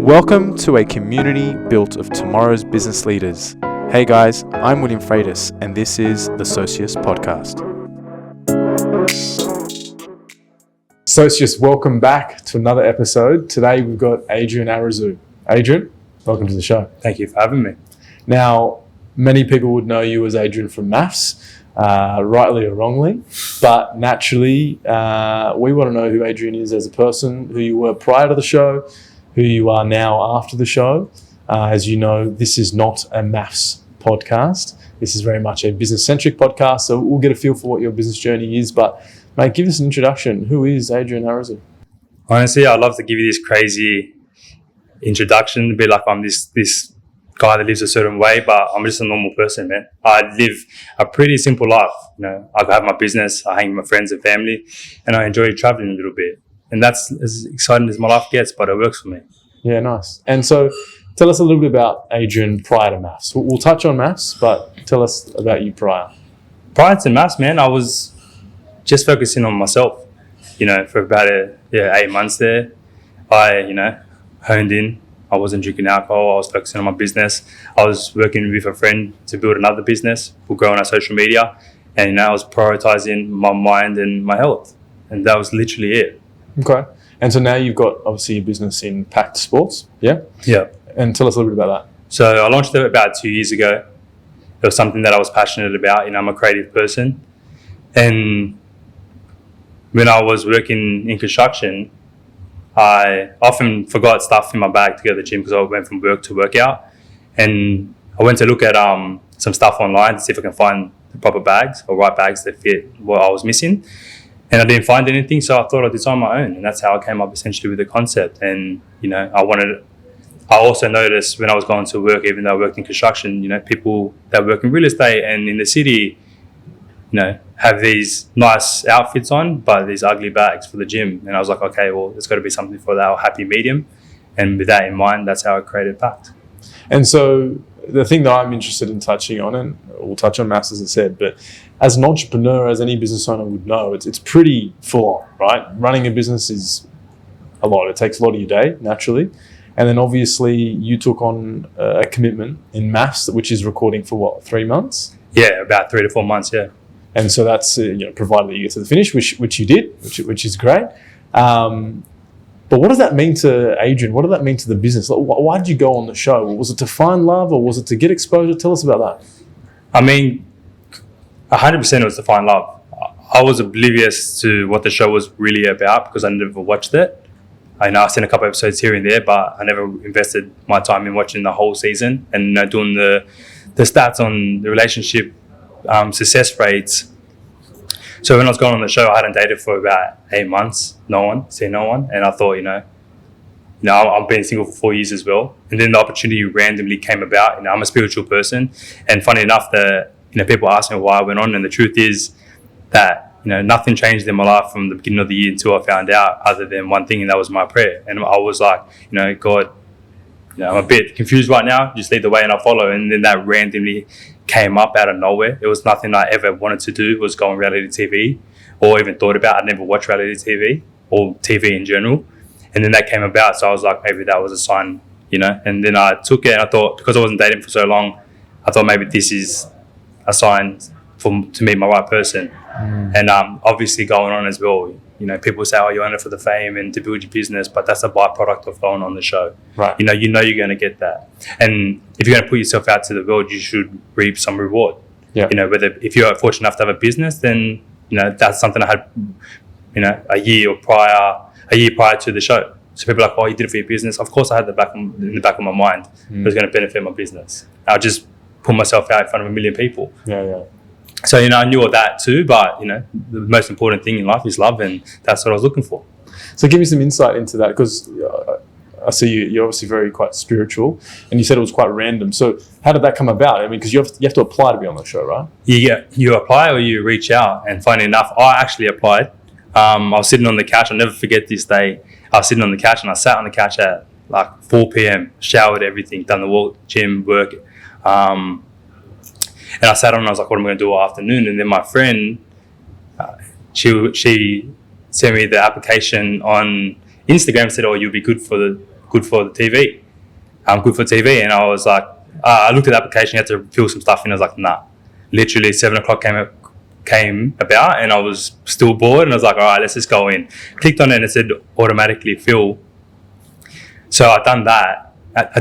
Welcome to a community built of tomorrow's business leaders. Hey guys, I'm William Freitas, and this is the Socius Podcast. Socius, welcome back to another episode. Today we've got Adrian Araouzou. Adrian, welcome to the show. Thank you for having me. Now, many people would know you as Adrian from MAFS, rightly or wrongly, but naturally, we want to know who Adrian is as a person, who you were prior to the show, who you are now after the show. As you know, this is not a MAFS podcast. This is very much a business-centric podcast, so we'll get a feel for what your business journey is. But, mate, give us an introduction. Who is Adrian Araouzou? Honestly, I'd love to give you this crazy introduction, a bit like I'm this guy that lives a certain way, but I'm just a normal person, man. I live a pretty simple life. You know, I have my business, I hang with my friends and family, and I enjoy traveling a little bit. And that's as exciting as my life gets, but it works for me. Yeah, nice. And so tell us a little bit about Adrian prior to MAFS. We'll touch on MAFS, but tell us about you prior. Prior to MAFS, man, I was just focusing on myself, for about 8 months there. I, honed in. I wasn't drinking alcohol. I was focusing on my business. I was working with a friend to build another business. We're growing our social media. And, I was prioritizing my mind and my health. And that was literally it. Okay. And so now you've got, obviously, your business in PAKD Sports, yeah? Yeah. And tell us a little bit about that. So I launched it about 2 years ago. It was something that I was passionate about. I'm a creative person. And when I was working in construction, I often forgot stuff in my bag to go to the gym because I went from work to workout. And I went to look at some stuff online to see if I can find the proper bags or right bags that fit what I was missing. And I didn't find anything, so I thought I'd design my own. And that's how I came up essentially with the concept. And, I also noticed when I was going to work, even though I worked in construction, people that work in real estate and in the city, have these nice outfits on, but these ugly bags for the gym. And I was like, okay, well, there's got to be something for that happy medium. And with that in mind, that's how I created PAKD. And so the thing that I'm interested in touching on, and we'll touch on MAFS as I said, but as an entrepreneur, as any business owner would know, it's pretty full on, right? Running a business is a lot. It takes a lot of your day, naturally. And then obviously you took on a commitment in MAFS, which is recording for 3 months? Yeah, about 3 to 4 months, yeah. And so that's, provided that you get to the finish, which you did, which is great. But what does that mean to Adrian? What did that mean to the business? Like, why did you go on the show? Was it to find love or was it to get exposure? Tell us about that. 100% it was to find love. I was oblivious to what the show was really about because I never watched it. I know I've seen a couple episodes here and there, but I never invested my time in watching the whole season and doing the stats on the relationship success rates. So when I was going on the show, I hadn't dated for about 8 months. Seen no one. And I thought, I've been single for 4 years as well. And then the opportunity randomly came about. I'm a spiritual person. And funny enough, people ask me why I went on. And the truth is that, nothing changed in my life from the beginning of the year until I found out other than one thing, and that was my prayer. And I was like, God, I'm a bit confused right now. Just lead the way and I'll follow. And then that randomly came up out of nowhere. It was nothing I ever wanted to do, was go on reality TV or even thought about. I never watched reality TV or TV in general. And then that came about. So I was like, maybe that was a sign, And then I took it and I thought, because I wasn't dating for so long, I thought maybe this is a sign to meet my right person. And obviously going on as well, people say, oh, you're on it for the fame and to build your business, but that's a byproduct of going on the show. Right. You're going to get that. And if you're going to put yourself out to the world, you should reap some reward. Yeah. If you're fortunate enough to have a business, then, that's something I had, a year prior to the show. So people are like, oh, you did it for your business. Of course I had in the back of my mind, it was going to benefit my business. I'll just put myself out in front of 1 million people. Yeah. So, I knew all that too, but, the most important thing in life is love, and that's what I was looking for. So give me some insight into that, because I see you're obviously quite spiritual, and you said it was quite random. So how did that come about? Because you have to apply to be on the show, right? You apply or you reach out, and funny enough, I actually applied. I was sitting on the couch. I'll never forget this day. I was sitting on the couch, and I sat on the couch at like 4 p.m, showered, everything, done the walk, gym, work. And I sat on and I was like, what am I going to do all afternoon? And then my friend, she sent me the application on Instagram, said, oh, you'll be good for the good for the TV. Good for TV. And I was like, I looked at the application, you had to fill some stuff in. I was like, nah. Literally 7 o'clock came about and I was still bored and I was like, all right, let's just go in. Clicked on it and it said automatically fill. So I done that. I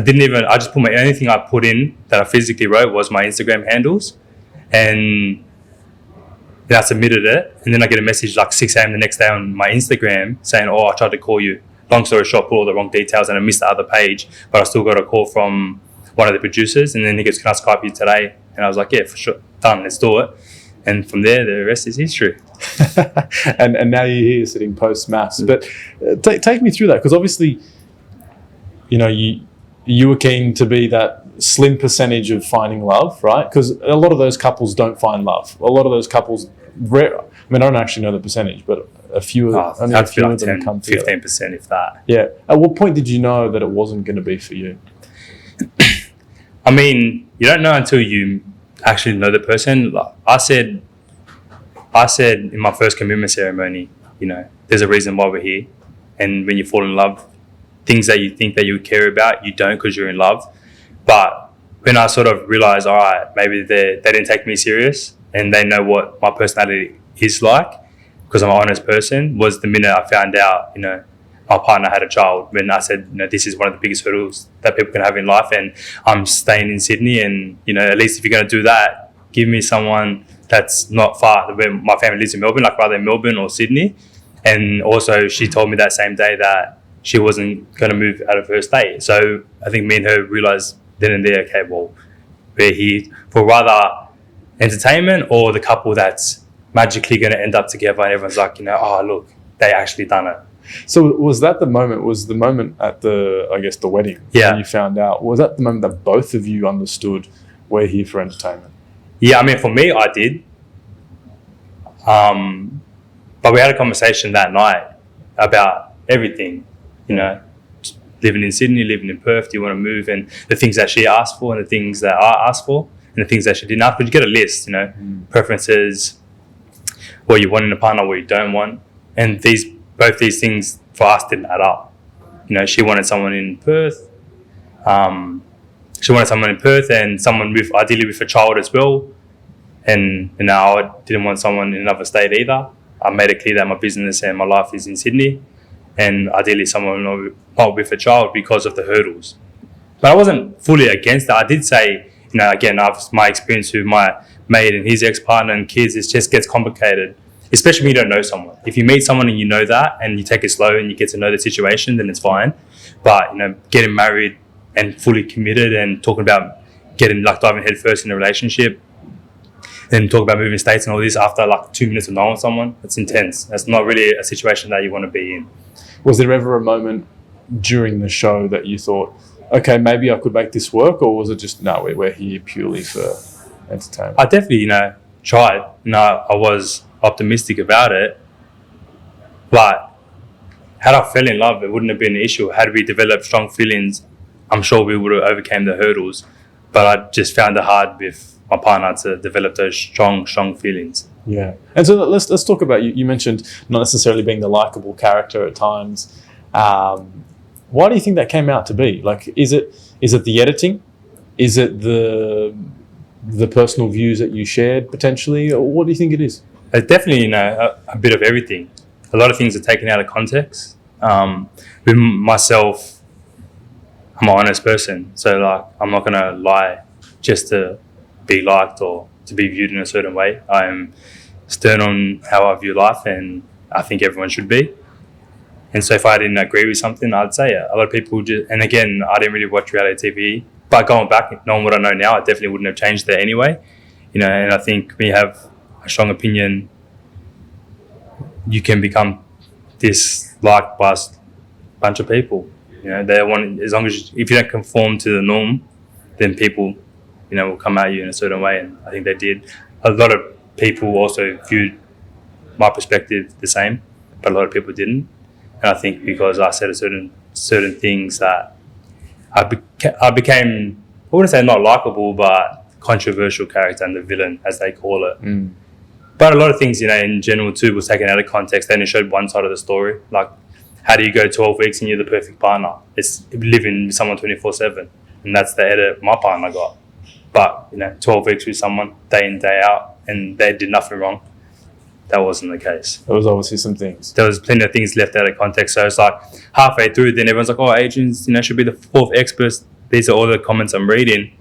just put anything I put in that I physically wrote was my Instagram handles. And then I submitted it. And then I get a message like 6 a.m. the next day on my Instagram saying, oh, I tried to call you. Long story short, put all the wrong details and I missed the other page. But I still got a call from one of the producers. And then he goes, can I Skype you today? And I was like, yeah, for sure. Done. Let's do it. And from there, the rest is history. and now you're here sitting post MAFS. But take me through that, because obviously, you know, you were keen to be that slim percentage of finding love, right? Because a lot of those couples don't find love. A lot of those couples, I don't actually know the percentage, but a few of them come together. 15%, if that. Yeah. At what point did you know that it wasn't going to be for you? I mean, you don't know until you actually know the person. Like I said in my first commitment ceremony, you know, there's a reason why we're here. And when you fall in love, things that you think that you care about, you don't because you're in love. But when I sort of realized, all right, maybe they didn't take me serious and they know what my personality is like because I'm an honest person, was the minute I found out, you know, my partner had a child, when I said, you know, this is one of the biggest hurdles that people can have in life and I'm staying in Sydney and, you know, at least if you're going to do that, give me someone that's not far. My family lives in Melbourne, like rather in Melbourne or Sydney. And also she told me that same day that she wasn't going to move out of her state. So I think me and her realised then and there, okay, well, we're here for rather entertainment or the couple that's magically going to end up together and everyone's like, you know, oh, look, they actually done it. So was the moment at the wedding when you found out, was that the moment that both of you understood we're here for entertainment? Yeah, I mean, for me, I did. But we had a conversation that night about everything, you know, living in Sydney, living in Perth, do you want to move? And the things that she asked for and the things that I asked for and the things that she didn't ask for. You get a list, you know, preferences, what you want in a partner, what you don't want. And both these things for us didn't add up. You know, she wanted someone in Perth. She wanted someone in Perth and someone ideally with a child as well. And you know, I didn't want someone in another state either. I made it clear that my business and my life is in Sydney, and ideally someone not with a child because of the hurdles. But I wasn't fully against that. I did say, you know, again, my experience with my mate and his ex-partner and kids, it just gets complicated. Especially when you don't know someone. If you meet someone and you know that and you take it slow and you get to know the situation, then it's fine. But, you know, getting married and fully committed and talking about diving head first in a relationship, then talk about moving states and all this after like 2 minutes of knowing someone, that's intense. That's not really a situation that you want to be in. Was there ever a moment during the show that you thought, okay, maybe I could make this work, or was it just, no, we're here purely for entertainment? I definitely, you know, tried. You know, I was optimistic about it, but had I fell in love, it wouldn't have been an issue. Had we developed strong feelings, I'm sure we would have overcame the hurdles, but I just found it hard with my partner to develop those strong feelings. Yeah. And so let's talk about, you mentioned not necessarily being the likable character at times. Why do you think that came out to be? Like, is it the editing? Is it the personal views that you shared potentially? Or what do you think it is? It's definitely, you know, a bit of everything. A lot of things are taken out of context. With myself, I'm an honest person. So, like, I'm not going to lie just to be liked or to be viewed in a certain way. I am stern on how I view life, and I think everyone should be. And so if I didn't agree with something, I'd say it. A lot of people just, and again, I didn't really watch reality TV, but going back, knowing what I know now, I definitely wouldn't have changed that anyway. You know, and I think when you have a strong opinion, you can become disliked by a bunch of people. You know, they want, as long as if you don't conform to the norm, then people, you know, will come at you in a certain way, and I think they did. A lot of people also viewed my perspective the same, but a lot of people didn't. And I think because I said certain things that I became, I wouldn't say not likable, but controversial character and the villain, as they call it. But a lot of things, you know, in general too, was taken out of context. They only showed one side of the story. Like, how do you go 12 weeks and you're the perfect partner? It's living with someone 24/7, and that's the edit my partner got. But 12 weeks with someone day in, day out, and they did nothing wrong. That wasn't the case. There was obviously some things. There was plenty of things left out of context. So it's like halfway through, then everyone's like, "Oh, Adrian's should be the fourth expert." These are all the comments I'm reading,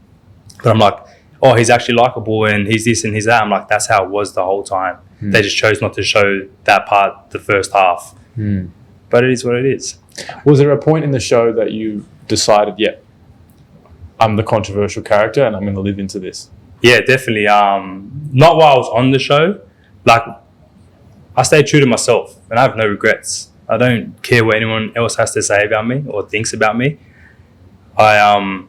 but I'm like, "Oh, he's actually likable, and he's this and he's that." I'm like, that's how it was the whole time. They just chose not to show that part the first half. But it is what it is. Was there a point in the show that you decided, yeah, I'm the controversial character and I'm going to live into this? Yeah, definitely. Not while I was on the show. Like, I stayed true to myself, and I have no regrets. I don't care what anyone else has to say about me or thinks about me. I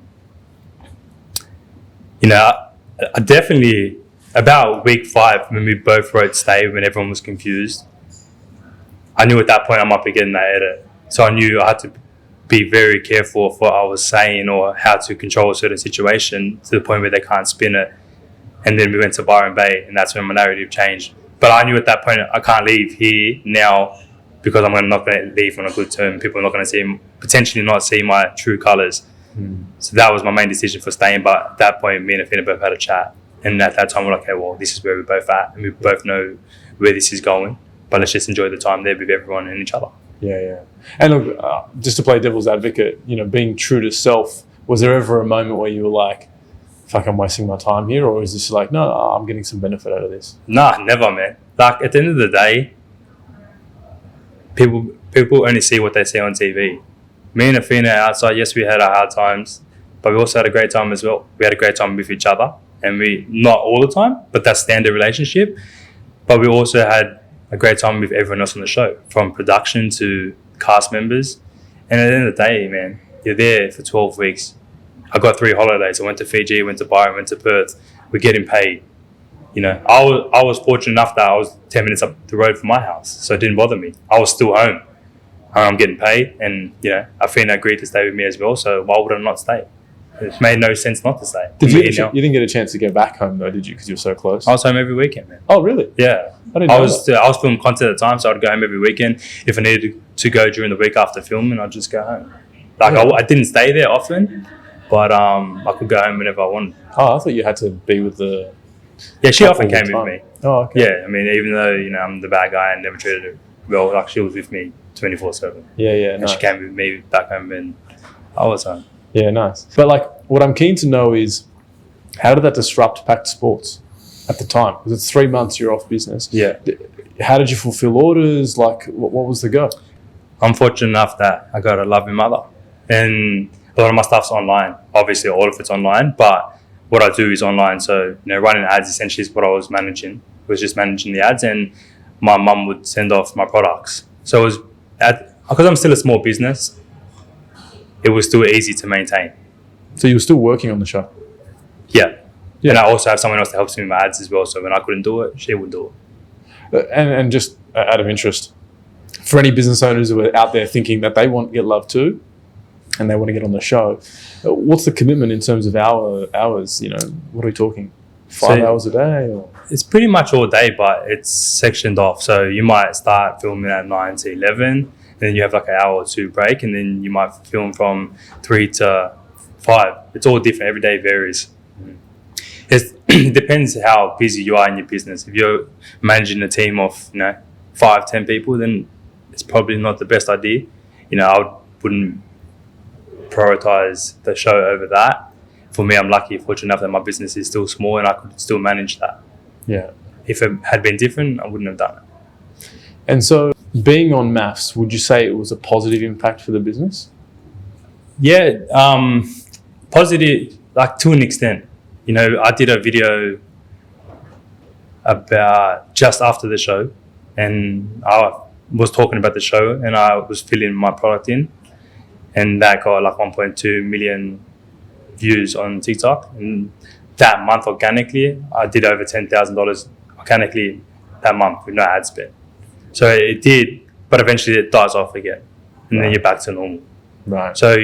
definitely, about week 5, when we both wrote "stay" when everyone was confused, I knew at that point I might be getting that edit. So I knew I had to be very careful of what I was saying or how to control a certain situation to the point where they can't spin it. And then we went to Byron Bay, and that's when my narrative changed. But I knew at that point I can't leave here now because I'm not going to leave on a good term. People are not going to potentially not see my true colours. So that was my main decision for staying. But at that point, me and Athena both had a chat. And at that time, we're like, okay, well, this is where we're both at. And we both know where this is going. But let's just enjoy the time there with everyone and each other. Yeah. And look, just to play devil's advocate, being true to self, was there ever a moment where you were like, fuck, I'm wasting my time here? Or is this like, no, I'm getting some benefit out of this? Nah, never, man. Like, at the end of the day, people only see what they see on TV. Me and Athena outside, yes, we had our hard times, but we also had a great time as well. We had a great time with each other, and we, not all the time, but that's standard relationship. But we also had a great time with everyone else on the show, from production to cast members. And at the end of the day, man, you're there for 12 weeks. I got 3 holidays. I went to Fiji, went to Byron, went to Perth. We're getting paid. I was fortunate enough that I was 10 minutes up the road from my house, so it didn't bother me. I was still home. I'm getting paid, and Athena agreed to stay with me as well. So why would I not stay? It made no sense not to stay. You didn't get a chance to go back home though, did you? Because you were so close. I was home every weekend, man. Oh, really? Yeah. I was filming content at the time, so I'd go home every weekend. If I needed to go during the week after filming, I'd just go home. Like, I didn't stay there often, but I could go home whenever I wanted. Oh, I thought you had to be with the... Yeah, she often came with me. Oh, okay. Yeah, I mean, even though, I'm the bad guy and never treated her well, like, she was with me 24/7. Yeah, And nice. she came with me back home, and I was home. Yeah, nice. But like, what I'm keen to know is, how did that disrupt PAKD Sports at the time? Because it's 3 months you're off business. Yeah. How did you fulfill orders? Like, what was the go? I'm fortunate enough that I got a loving mother, and a lot of my stuff's online. Obviously, all of it's online, but what I do is online. So, running ads essentially is what I was managing. I was just managing the ads, and my mum would send off my products. So it was, because I'm still a small business, it was still easy to maintain. So you were still working on the show? Yeah. And I also have someone else that helps me with my ads as well. So when I couldn't do it, she would do it. And just out of interest, for any business owners who are out there thinking that they want to get love too, and they want to get on the show, what's the commitment in terms of hours? What are we talking? 5 hours a day? Or? It's pretty much all day, but it's sectioned off. So you might start filming at 9 to 11, and then you have like an hour or 2 break, and then you might film from 3 to 5. It's all different. Every day varies. It depends how busy you are in your business. If you're managing a team of 5-10 people, then it's probably not the best idea. I wouldn't prioritize the show over that. For me, I'm lucky, fortunate enough that my business is still small and I could still manage that. Yeah. If it had been different, I wouldn't have done it. And so, being on MAFS, would you say it was a positive impact for the business? Yeah, positive, like, to an extent. I did a video about just after the show, and I was talking about the show, and I was filling my product in, and that got like 1.2 million views on TikTok. And that month, organically, I did over $10,000 organically that month with no ad spend. So it did, but eventually it dies off again, and then you're back to normal. Right. So,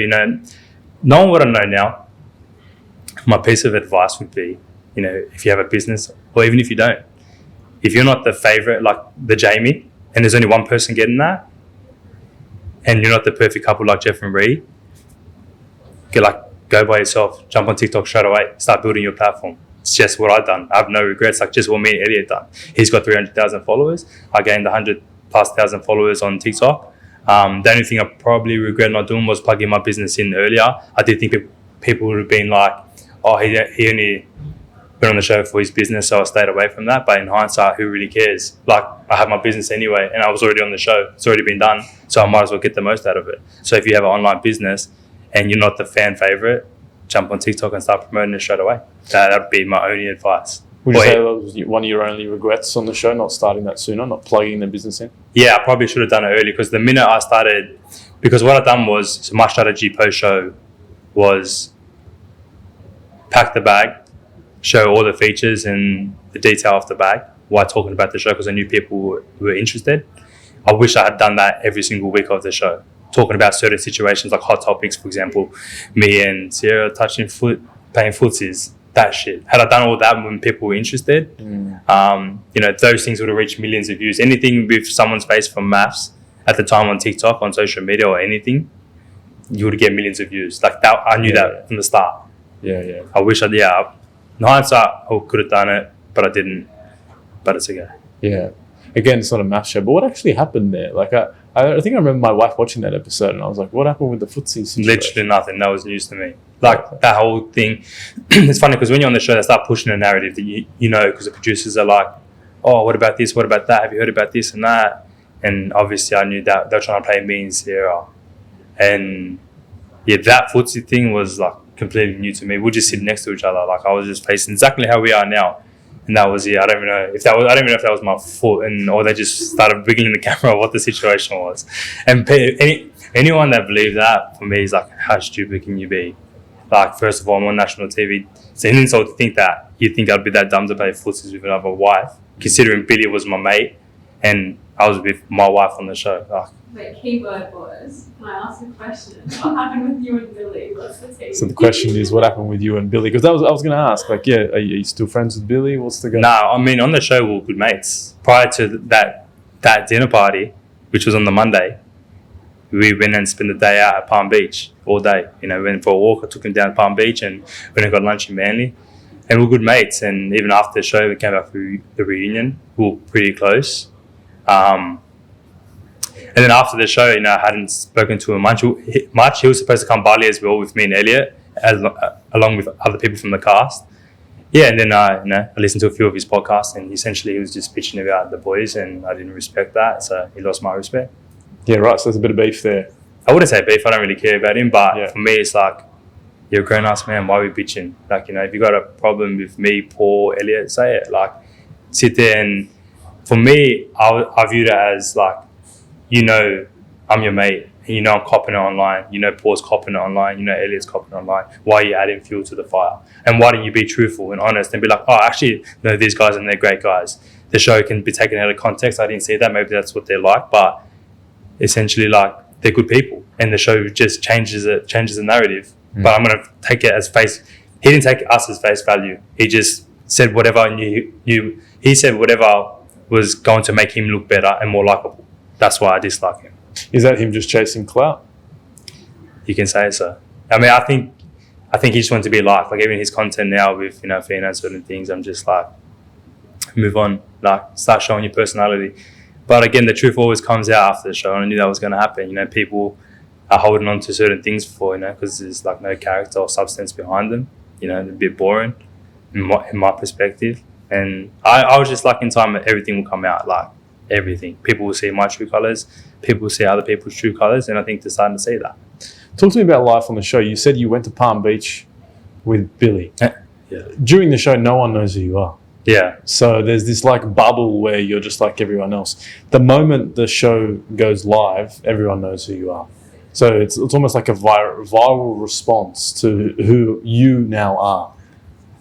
knowing what I know now, my piece of advice would be, if you have a business, or even if you don't, if you're not the favorite, like the Jamie, and there's only one person getting that, and you're not the perfect couple like Jeff and Ree, go by yourself, jump on TikTok straight away, start building your platform. It's just what I've done. I have no regrets, like just what me and Elliot done. He's got 300,000 followers. I gained 100,000+ followers on TikTok. The only thing I probably regret not doing was plugging my business in earlier. I did think people would have been like, oh, he only been on the show for his business, so I stayed away from that. But in hindsight, who really cares? Like, I have my business anyway, and I was already on the show. It's already been done, so I might as well get the most out of it. So if you have an online business and you're not the fan favorite, jump on TikTok and start promoting it straight away. That'd be my only advice. Would you say that was one of your only regrets on the show, not starting that sooner, not plugging the business in? Yeah, I probably should have done it early, because the minute I started, because what I've done was, so my strategy post-show was pack the bag, show all the features and the detail of the bag while talking about the show, because I knew people were interested. I wish I had done that every single week of the show, talking about certain situations like hot topics, for example, me and Sierra playing footsies, that shit. Had I done all that when people were interested, those things would have reached millions of views. Anything with someone's face from MAFS at the time on TikTok, on social media or anything, you would get millions of views. Like that, I knew that from the start. Yeah. I wish in hindsight, I could have done it, but I didn't. But it's okay. Yeah. Again, it's not a MAFS show, but what actually happened there? Like, I think I remember my wife watching that episode, and I was like, what happened with the footsie situation? Literally nothing. That was news to me. Like, that whole thing. It's funny, because when you're on the show, they start pushing a narrative that because the producers are like, oh, what about this? What about that? Have you heard about this and that? And obviously, I knew that they were trying to play me and Sierra. And yeah, that footsie thing was like completely new to me. We just sit next to each other. Like, I was just facing exactly how we are now. And that was I don't even know if that was my foot, or they just started wiggling the camera or what the situation was. And anyone that believed that, for me, is like, how stupid can you be? Like, first of all, I'm on national TV. It's an insult to think that you think I'd be that dumb to play footsies with another wife, considering Billy was my mate and I was with my wife on the show. Like, Wait, keyword was, can I ask a question? What happened with you and Billy? What's the tea? So the question is, what happened with you and Billy? Because I was going to ask, like, yeah, are you still friends with Billy? What's the go? No, I mean, on the show, we were good mates. Prior to that dinner party, which was on the Monday, we went and spent the day out at Palm Beach all day. We went for a walk. I took him down to Palm Beach and went and got lunch in Manly. And we were good mates. And even after the show, we came back for the reunion. We were pretty close. And then after the show, I hadn't spoken to him much. He was supposed to come Bali as well with me and Elliot, along with other people from the cast. Yeah, and then I listened to a few of his podcasts, and essentially he was just bitching about the boys, and I didn't respect that, so he lost my respect. Yeah, right. So there's a bit of beef there. I wouldn't say beef. I don't really care about him, but for me, it's like, you're a grown-ass man. Why are we bitching? Like, if you got a problem with me, Paul, Elliot, say it. Like, sit there and, for me, I viewed it as like, I'm your mate. And I'm copping it online. Paul's copping it online. Elliot's copping it online. Why are you adding fuel to the fire? And why don't you be truthful and honest and be like, oh, actually, no, these guys and they're great guys. The show can be taken out of context. I didn't see that. Maybe that's what they're like. But essentially, like, they're good people. And the show just changes the narrative. But I'm going to take it as face. He didn't take us as face value. He just said whatever he said whatever was going to make him look better and more likable. That's why I dislike him. Is that him just chasing clout? You can say so. I mean, I think he just wants to be liked. Like, even his content now with, Fina and certain things, I'm just like, move on. Like, start showing your personality. But again, the truth always comes out after the show, and I knew that was going to happen. People are holding on to certain things because there's like no character or substance behind them. They're a bit boring in my perspective. And I was just like, in time, everything will come out. Like, everything. People will see my true colours. People will see other people's true colours, and I think they're starting to see that. Talk to me about life on the show. You said you went to Palm Beach with Billy. Yeah. During the show, no one knows who you are. Yeah. So there's this like bubble where you're just like everyone else. The moment the show goes live, everyone knows who you are. So it's almost like a viral response to who you now are.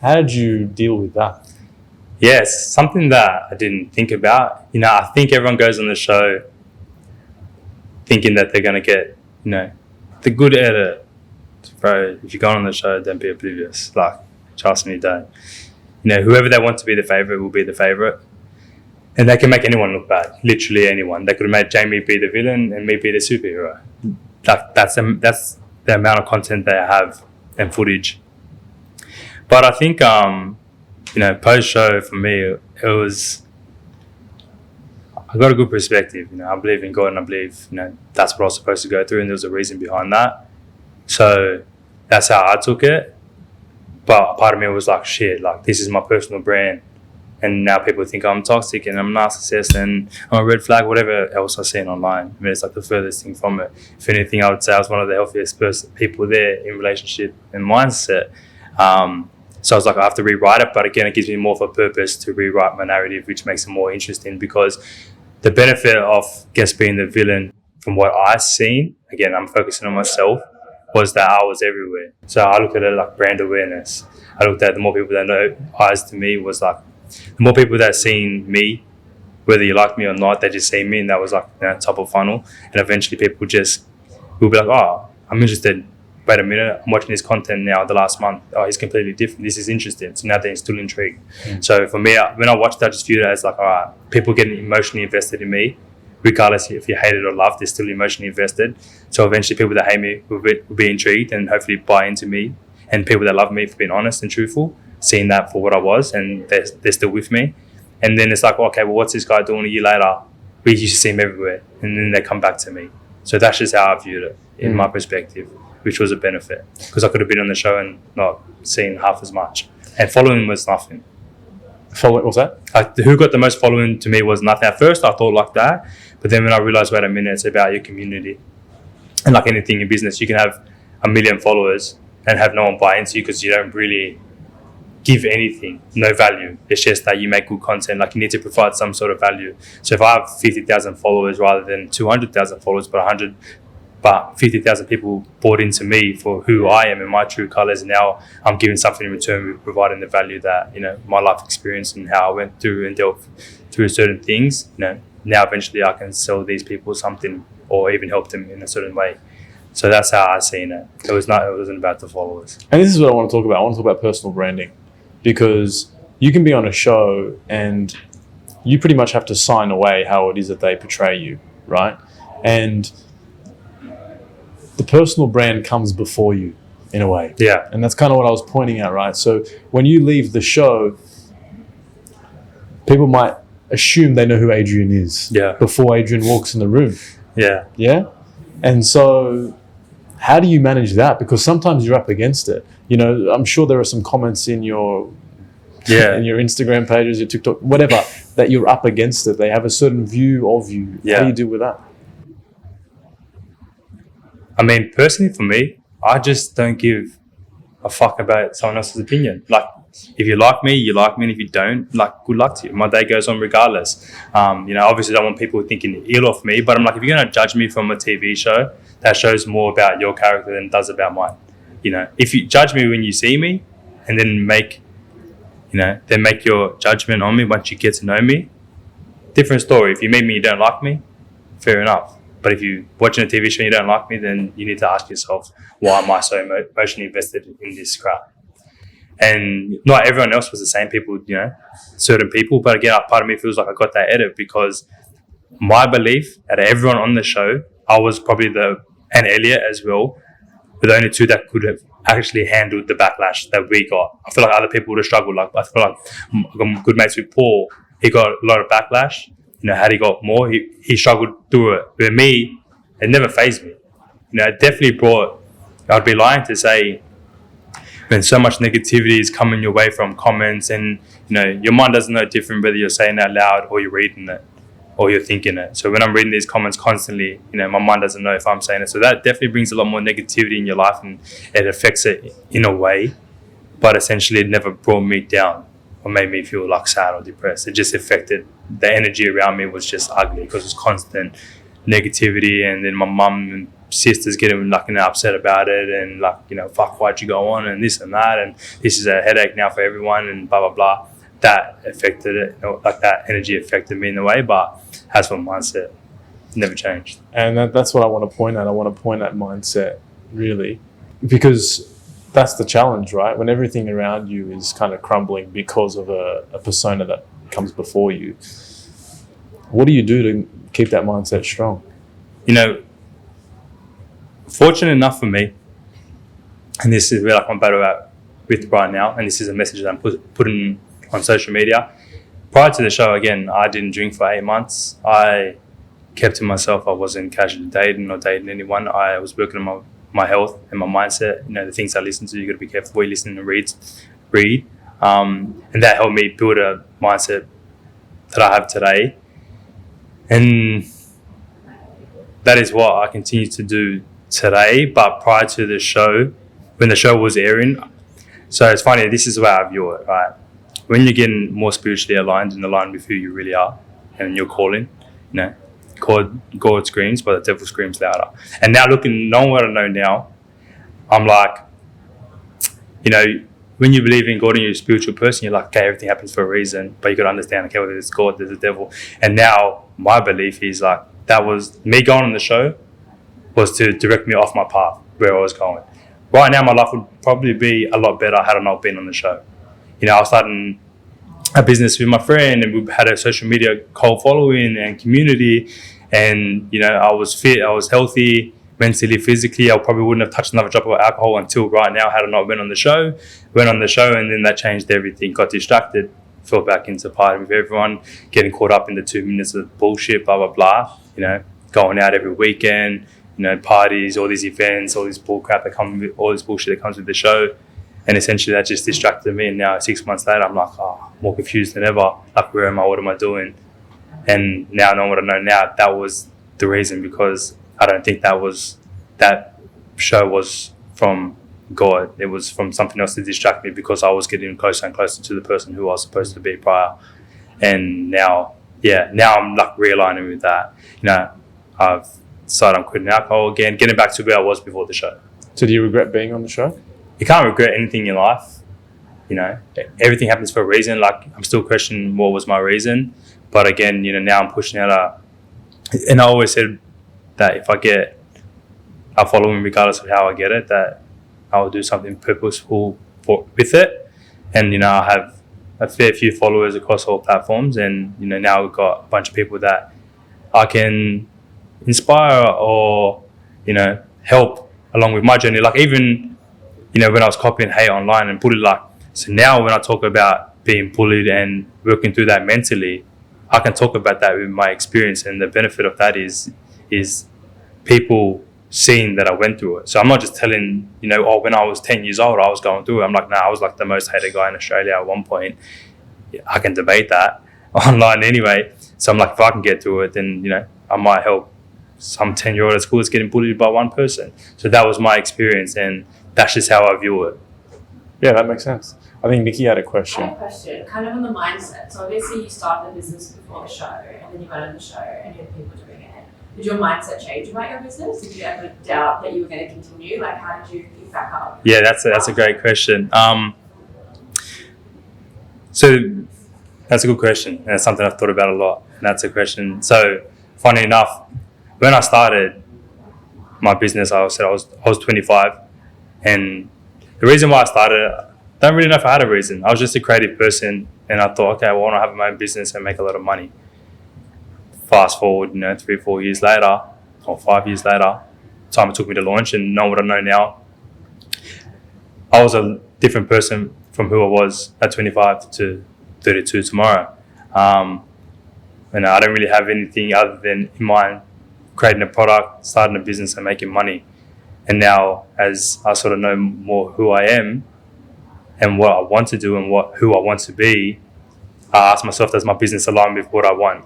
How did you deal with that? Yes, something that I didn't think about. I think everyone goes on the show thinking that they're going to get, the good edit. Bro, if you're going on the show, don't be oblivious. Like, trust me, don't. Whoever they want to be the favourite will be the favourite. And they can make anyone look bad. Literally anyone. They could have made Jamie be the villain and me be the superhero. that's the amount of content they have and footage. But I think post show for me, it was, I got a good perspective. I believe in God, and I believe that's what I was supposed to go through, and there was a reason behind that. So that's how I took it. But part of me was like, shit, like this is my personal brand. And now people think I'm toxic and I'm a narcissist and I'm a red flag, whatever else I've seen online. I mean, it's like the furthest thing from it. If anything, I would say I was one of the healthiest people there in relationship and mindset. So I was like, I have to rewrite it. But again, it gives me more of a purpose to rewrite my narrative, which makes it more interesting, because the benefit of just being the villain, from what I've seen, again, I'm focusing on myself, was that I was everywhere. So I looked at it like brand awareness. I looked at the more people that know eyes to me was like, the more people that seen me, whether you like me or not, they just see me, and that was like top of funnel. And eventually people just will be like, oh, I'm interested. Wait a minute, I'm watching his content now the last month. Oh, he's completely different. This is interesting. So now they're still intrigued. So for me, when I watched that, I just viewed it as like, all right, people getting emotionally invested in me, regardless if you hate it or love, they're still emotionally invested. So eventually people that hate me will be intrigued and hopefully buy into me. And people that love me for being honest and truthful, seeing that for what I was, and they're still with me. And then it's like, okay, well, what's this guy doing a year later? We used to see him everywhere. And then they come back to me. So that's just how I viewed it in my perspective, which was a benefit, because I could have been on the show and not seen half as much. And following was nothing. What's that? Who got the most following to me was nothing. At first I thought like that, but then when I realized, wait a minute, it's about your community. And like anything in business, you can have 1 million followers and have no one buy into you because you don't really give anything, no value. It's just that you make good content. Like, you need to provide some sort of value. So if I have 50,000 followers rather than 200,000 followers, but 50,000 people bought into me for who I am in my true colors, and now I'm giving something in return, providing the value that, my life experience and how I went through and dealt through certain things, now eventually I can sell these people something or even help them in a certain way. So that's how I seen it. It wasn't about the followers. And this is what I want to talk about. I want to talk about personal branding, because you can be on a show and you pretty much have to sign away how it is that they portray you, right? And the personal brand comes before you, in a way. Yeah. And that's kind of what I was pointing at, right? So when you leave the show, people might assume they know who Adrian is before Adrian walks in the room. Yeah. Yeah? And so how do you manage that? Because sometimes you're up against it. I'm sure there are some comments in your Instagram pages, your TikTok, whatever, that you're up against it. They have a certain view of you. Yeah. How do you deal with that? I mean, personally for me, I just don't give a fuck about someone else's opinion. Like, if you like me, you like me, and if you don't, like, good luck to you. My day goes on regardless. Obviously I don't want people thinking ill of me, but I'm like, if you're going to judge me from a TV show, that shows more about your character than it does about mine. If you judge me when you see me and then make your judgment on me once you get to know me, different story. If you meet me, you don't like me, fair enough. But if you're watching a TV show and you don't like me, then you need to ask yourself, why am I so emotionally invested in this crowd? And not everyone else was the same people, certain people. But again, part of me feels like I got that edit, because my belief out of everyone on the show, I was probably and Elliot as well, were the only two that could have actually handled the backlash that we got. I feel like other people would have struggled. Like, I feel like I'm good mates with Paul. He got a lot of backlash. Had he got more, he struggled through it. With me, it never fazed me. It definitely I'd be lying to say, when so much negativity is coming your way from comments, and your mind doesn't know different whether you're saying that loud or you're reading it or you're thinking it. So when I'm reading these comments constantly, my mind doesn't know if I'm saying it. So that definitely brings a lot more negativity in your life, and it affects it in a way, but essentially it never brought me down or made me feel like sad or depressed. It just affected, the energy around me was just ugly, because it was constant negativity. And then my mum and sisters getting upset about it, and fuck, why'd you go on, and this and that, and this is a headache now for everyone, and blah blah blah. That affected it, that energy affected me in a way. But as for mindset, never changed. And that's what I want to point at. I want to point at mindset, really, because that's the challenge, right? When everything around you is kind of crumbling because of a persona that comes before you, what do you do to keep that mindset strong? fortunate enough for me, and this is where like I'm better at with right now, and this is a message that I'm putting on social media. Prior to the show, again, I didn't drink for 8 months. I kept to myself. I wasn't casually dating or dating anyone. I was working on my health and my mindset. You know, the things I listen to, you got to be careful what you listen and read. And that helped me build a mindset that I have today. And that is what I continue to do today. But prior to the show, when the show was airing, so it's funny, this is the way I view it, right? When you're getting more spiritually aligned and aligned with who you really are and your calling, you know, God screams, but the devil screams louder. And now knowing what I know now, I'm like, you know, when you believe in God and you're a spiritual person, you're like, okay, everything happens for a reason, but you got to understand, okay, whether it's God, there's the devil. And now my belief is like, that was me going on the show was to direct me off my path where I was going. Right now, my life would probably be a lot better had I not been on the show. You know, I was starting a business with my friend, and we had a social media cult following and community, and, you know, I was fit, I was healthy, mentally, physically. I probably wouldn't have touched another drop of alcohol until right now had I not been on the show. Went on the show, and then that changed everything. Got distracted, fell back into partying with everyone, getting caught up in the 2 minutes of bullshit, blah, blah, blah. You know, going out every weekend, you know, parties, all these events, all this bull crap that comes with, all this bullshit that comes with the show. And essentially that just distracted me. And now 6 months later, I'm like, more confused than ever. Like, where am I? What am I doing? And now knowing what I know now, that was the reason, because I don't think that show was from God. It was from something else to distract me, because I was getting closer and closer to the person who I was supposed to be prior. And now I'm like realigning with that. You know, I've decided I'm quitting alcohol again, getting back to where I was before the show. So do you regret being on the show? You can't regret anything in life. You know, everything happens for a reason. Like, I'm still questioning what was my reason. But again, you know, now I'm pushing out and I always said that if I get a following, regardless of how I get it, that I will do something purposeful with it. And, you know, I have a fair few followers across all platforms. And, you know, now we've got a bunch of people that I can inspire or, you know, help along with my journey. Like, even, you know, when I was copying hate online and bullied, like, so now when I talk about being bullied and working through that mentally, I can talk about that with my experience, and the benefit of that is people seeing that I went through it. So I'm not just telling, you know, when I was 10 years old, I was going through it. I'm like, I was like the most hated guy in Australia at one point. I can debate that online anyway. So I'm like, if I can get through it, then, you know, I might help some 10-year-old at school that's getting bullied by one person. So that was my experience, and that's just how I view it. Yeah, that makes sense. I think Nikki had a question. I have a question, kind of on the mindset. So obviously you started a business before the show, and then you got on the show and you had people doing it. Did your mindset change about your business? Did you ever doubt that you were going to continue? Like, how did you pick back up? Yeah, that's a great question. So that's a good question, and it's something I've thought about a lot. And that's a question. So funny enough, when I started my business, I was 25, and the reason why I started, I don't really know if I had a reason. I was just a creative person, and I thought, okay, I want to have my own business and make a lot of money. Fast forward, you know, 3-4 years later, or 5 years later, time it took me to launch and know what I know now, I was a different person from who I was at 25 to 32 tomorrow. And I don't really have anything other than in mind creating a product, starting a business and making money. And now, as I sort of know more who I am and what I want to do and who I want to be, I ask myself, does my business align with what I want?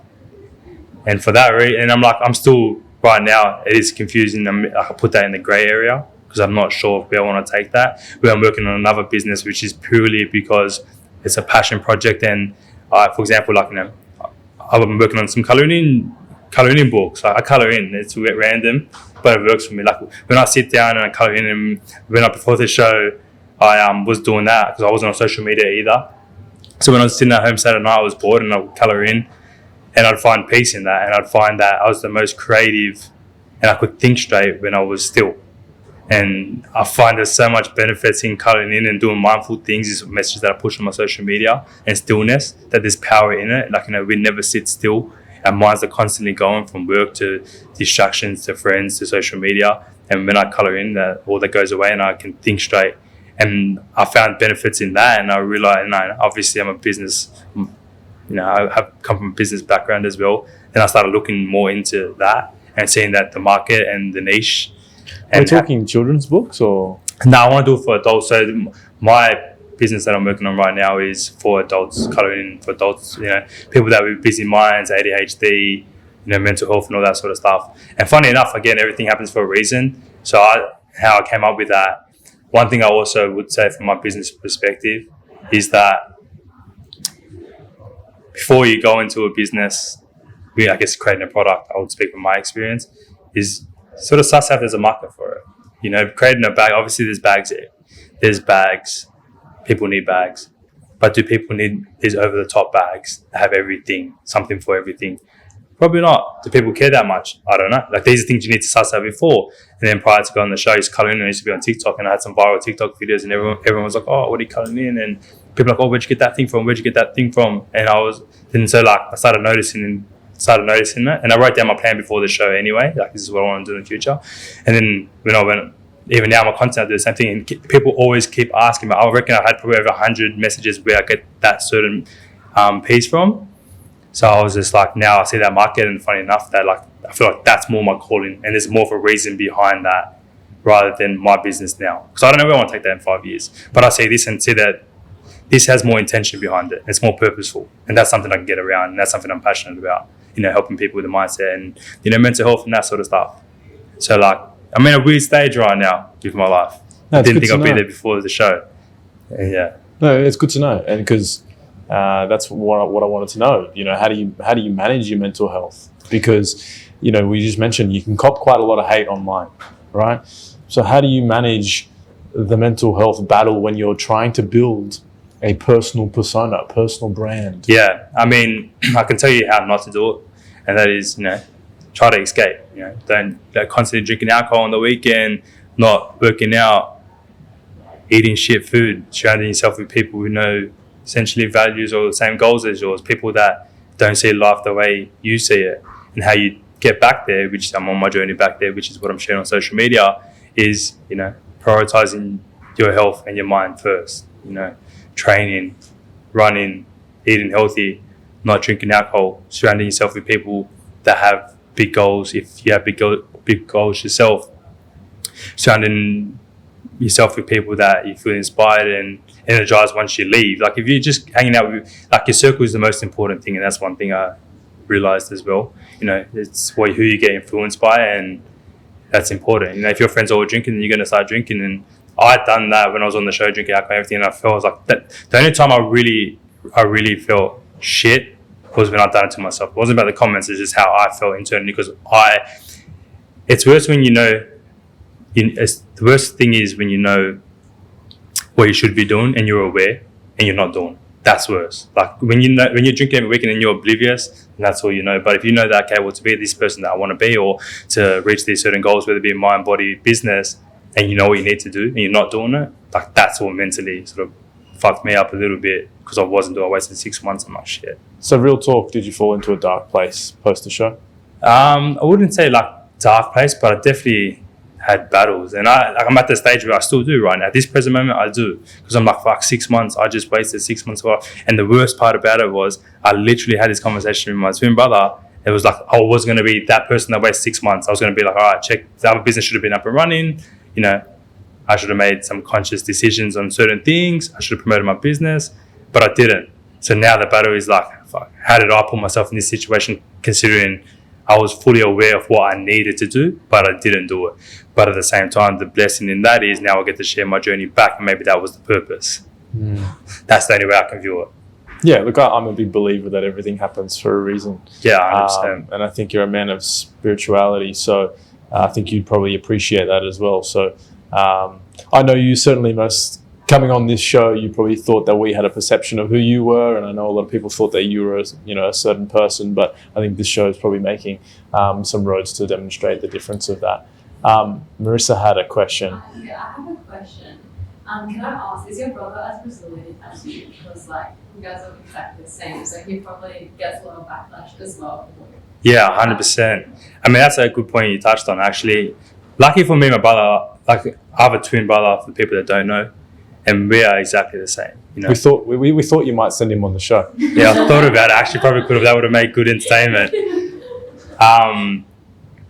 And for that reason, and I'm still, right now, it is confusing. I can put that in the grey area because I'm not sure where I want to take that. Where I'm working on another business, which is purely because it's a passion project. And for example, like, you know, I've been working on some colouring books. I colour in. It's a bit random, but it works for me. Like, when I sit down and I colour in, and before the show, I was doing that because I wasn't on social media either. So when I was sitting at home Saturday night, I was bored and I would colour in, and I'd find peace in that, and I'd find that I was the most creative and I could think straight when I was still. And I find there's so much benefits in colouring in and doing mindful things, is messages that I push on my social media, and stillness, that there's power in it. Like, you know, we never sit still. Our minds are constantly going from work to distractions to friends to social media. And when I colour in, all that goes away and I can think straight. And I found benefits in that, and I realised, obviously I'm a business, I have come from a business background as well. Then I started looking more into that and seeing that the market and the niche. Are we talking children's books or? No, I want to do it for adults. So my business that I'm working on right now is for adults, colouring for adults, people that with busy minds, ADHD, mental health and all that sort of stuff. And funny enough, again, everything happens for a reason. So how I came up with that, one thing I also would say from my business perspective is that before you go into a business, I guess creating a product, I would speak from my experience, is sort of suss out there's a market for it. Creating a bag, obviously there's bags there. There's bags. People need bags. But do people need these over-the-top bags that have everything, something for everything? Probably not. Do people care that much? I don't know. Like, these are things you need to suss out before. And then prior to going on the show, he's colouring in. I used to be on TikTok, and I had some viral TikTok videos, and everyone was like, oh, what are you colouring in? And people were like, oh, where'd you get that thing from? Where'd you get that thing from? And I started noticing that. And I wrote down my plan before the show anyway. Like, this is what I want to do in the future. And then when I went, even now my content, I do the same thing. And people always keep asking me. I reckon I had probably over 100 messages where I get that certain piece from. So I was just like, now I see that market, and funny enough, that I feel like that's more my calling, and there's more of a reason behind that rather than my business now. Because I don't know where I want to take that in 5 years. But I see this and see that this has more intention behind it. It's more purposeful, and that's something I can get around, and that's something I'm passionate about. Helping people with the mindset and mental health and that sort of stuff. So I'm in a weird stage right now with my life. I didn't think I'd be there before the show. Yeah. No, it's good to know, and because that's what I wanted to know. How do you manage your mental health? Because we just mentioned you can cop quite a lot of hate online, right? So how do you manage the mental health battle when you're trying to build a personal persona, a personal brand? Yeah, I mean, I can tell you how not to do it, and that is, try to escape. Don't constantly drinking alcohol on the weekend, not working out, eating shit food, surrounding yourself with people who know essentially values or the same goals as yours, people that don't see life the way you see it. And how you get back there, which I'm on my journey back there, which is what I'm sharing on social media, is prioritizing your health and your mind first. Training, running, eating healthy, not drinking alcohol, surrounding yourself with people that have big goals. If you have big goals yourself, surrounding yourself with people that you feel inspired and energized once you leave. Like, if you're just hanging out with, your circle is the most important thing, and that's one thing I realized as well. It's who you get influenced by, and that's important. If your friends are all drinking, then you're going to start drinking. And I'd done that when I was on the show, drinking alcohol and everything, and I felt like that. The only time I really felt shit was when I done it to myself. It wasn't about the comments, it's just how I felt internally, because it's worse when the worst thing is when you know what you should be doing and you're aware and you're not doing. That's worse. Like, when you're drinking every weekend and you're oblivious, and that's all you know. But if you know that, okay, well, to be this person that I want to be, or to reach these certain goals, whether it be mind, body, business, and you know what you need to do and you're not doing it, that's all mentally sort of fucked me up a little bit, because I wasted 6 months on my shit. So, real talk, did you fall into a dark place post the show? I wouldn't say dark place, but I definitely had battles, and I'm at the stage where I still do right now. At this present moment, I do, because I'm like, fuck, 6 months. I just wasted 6 months. And the worst part about it was, I literally had this conversation with my twin brother. It was like, I was going to be that person that wasted 6 months. I was going to be like, all right, check, the other business should have been up and running. I should have made some conscious decisions on certain things. I should have promoted my business, but I didn't. So now the battle is like, fuck, how did I put myself in this situation, considering I was fully aware of what I needed to do, but I didn't do it. But at the same time, the blessing in that is now I get to share my journey back, and maybe that was the purpose. That's the only way I can view it. Yeah, look, I'm a big believer that everything happens for a reason. Yeah, 100%. And I think you're a man of spirituality, so I think you'd probably appreciate that as well. So I know you certainly coming on this show, you probably thought that we had a perception of who you were, and I know a lot of people thought that you were a certain person, but I think this show is probably making some roads to demonstrate the difference of that. Marissa had a question. Yeah, I have a question. Can I ask, is your brother as resilient as you? Because you guys are exactly the same, so he probably gets a lot of backlash as well. Yeah, 100%. I mean, that's a good point you touched on, actually. lucky for me, my brother, like I have a twin brother for the people that don't know, and we are exactly the same. You know, We thought you might send him on the show. yeah, I thought about it. Actually, probably could have. That would have made good entertainment.